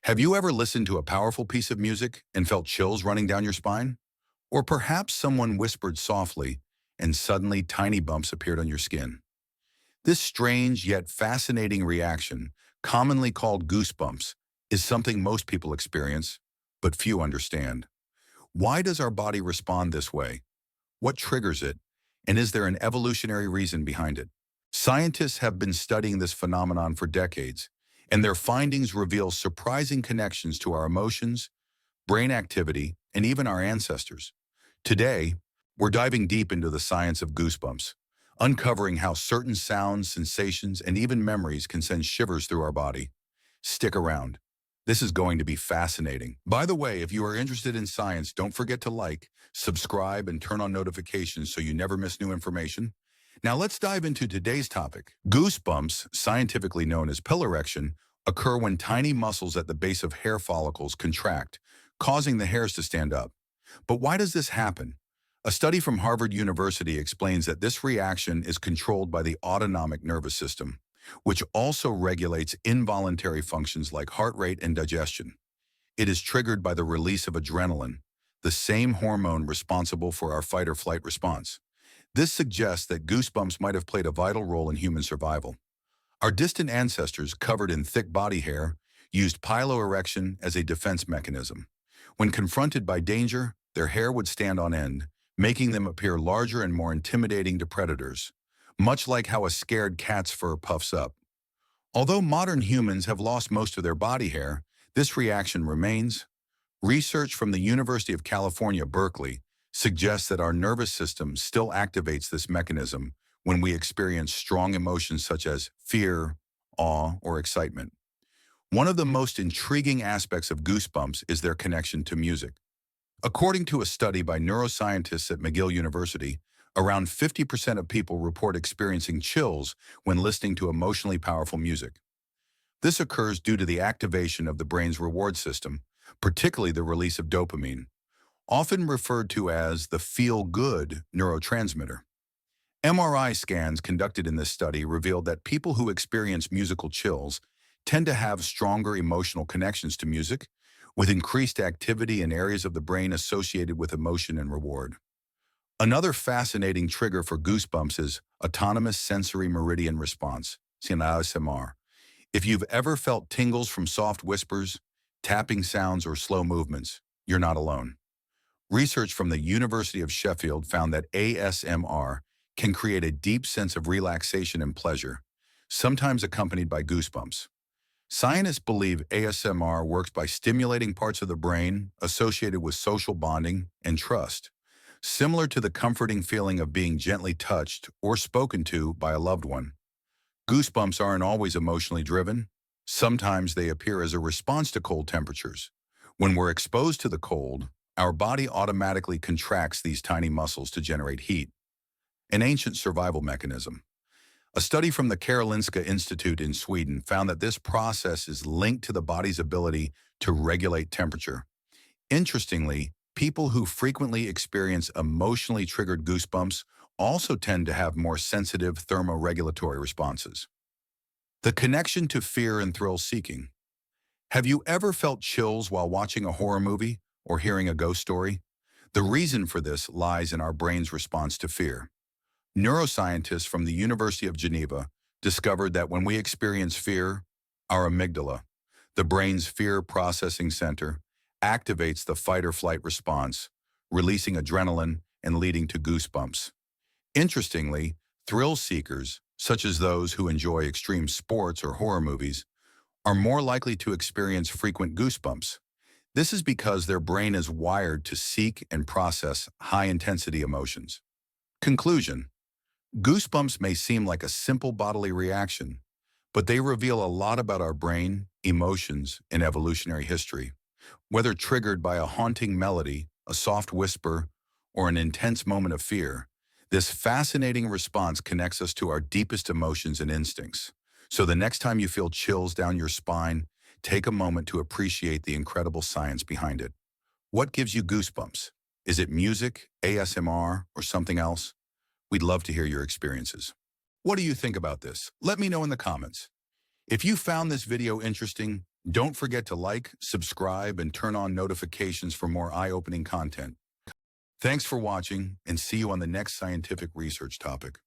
Have you ever listened to a powerful piece of music and felt chills running down your spine? Or perhaps someone whispered softly and suddenly tiny bumps appeared on your skin? This strange yet fascinating reaction, commonly called goosebumps, is something most people experience, but few understand. Why does our body respond this way? What triggers it? And is there an evolutionary reason behind it? Scientists have been studying this phenomenon for decades, and their findings reveal surprising connections to our emotions, brain activity, and even our ancestors. Today, we're diving deep into the science of goosebumps, uncovering how certain sounds, sensations, and even memories can send shivers through our body. Stick around. This is going to be fascinating. By the way, if you are interested in science, don't forget to like, subscribe, and turn on notifications so you never miss new information. Now let's dive into today's topic. Goosebumps, scientifically known as piloerection, occur when tiny muscles at the base of hair follicles contract, causing the hairs to stand up. But why does this happen? A study from Harvard University explains that this reaction is controlled by the autonomic nervous system, which also regulates involuntary functions like heart rate and digestion. It is triggered by the release of adrenaline, the same hormone responsible for our fight or flight response. This suggests that goosebumps might have played a vital role in human survival. Our distant ancestors, covered in thick body hair, used piloerection as a defense mechanism. When confronted by danger, their hair would stand on end, making them appear larger and more intimidating to predators, much like how a scared cat's fur puffs up. Although modern humans have lost most of their body hair, this reaction remains. Research from the University of California, Berkeley, suggests that our nervous system still activates this mechanism when we experience strong emotions such as fear, awe, or excitement. One of the most intriguing aspects of goosebumps is their connection to music. According to a study by neuroscientists at McGill University, around 50% of people report experiencing chills when listening to emotionally powerful music. This occurs due to the activation of the brain's reward system, particularly the release of dopamine, often referred to as the feel-good neurotransmitter. MRI scans conducted in this study revealed that people who experience musical chills tend to have stronger emotional connections to music, with increased activity in areas of the brain associated with emotion and reward. Another fascinating trigger for goosebumps is autonomous sensory meridian response, ASMR. If you've ever felt tingles from soft whispers, tapping sounds, or slow movements, you're not alone. Research from the University of Sheffield found that ASMR can create a deep sense of relaxation and pleasure, sometimes accompanied by goosebumps. Scientists believe ASMR works by stimulating parts of the brain associated with social bonding and trust, similar to the comforting feeling of being gently touched or spoken to by a loved one. Goosebumps aren't always emotionally driven. Sometimes they appear as a response to cold temperatures. When we're exposed to the cold, our body automatically contracts these tiny muscles to generate heat, an ancient survival mechanism. A study from the Karolinska Institute in Sweden found that this process is linked to the body's ability to regulate temperature. Interestingly, people who frequently experience emotionally triggered goosebumps also tend to have more sensitive thermoregulatory responses. The connection to fear and thrill-seeking. Have you ever felt chills while watching a horror movie or hearing a ghost story? The reason for this lies in our brain's response to fear. Neuroscientists from the University of Geneva discovered that when we experience fear, our amygdala, the brain's fear processing center, activates the fight or flight response, releasing adrenaline and leading to goosebumps. Interestingly, thrill seekers, such as those who enjoy extreme sports or horror movies, are more likely to experience frequent goosebumps. This is because their brain is wired to seek and process high-intensity emotions. Conclusion: goosebumps may seem like a simple bodily reaction, but they reveal a lot about our brain, emotions, and evolutionary history. Whether triggered by a haunting melody, a soft whisper, or an intense moment of fear, this fascinating response connects us to our deepest emotions and instincts. So the next time you feel chills down your spine, take a moment to appreciate the incredible science behind it. What gives you goosebumps? Is it music, ASMR, or something else? We'd love to hear your experiences. What do you think about this? Let me know in the comments. If you found this video interesting, Don't forget to like, subscribe, and turn on notifications for more eye-opening content. Thanks for watching, and see you on the next scientific research topic.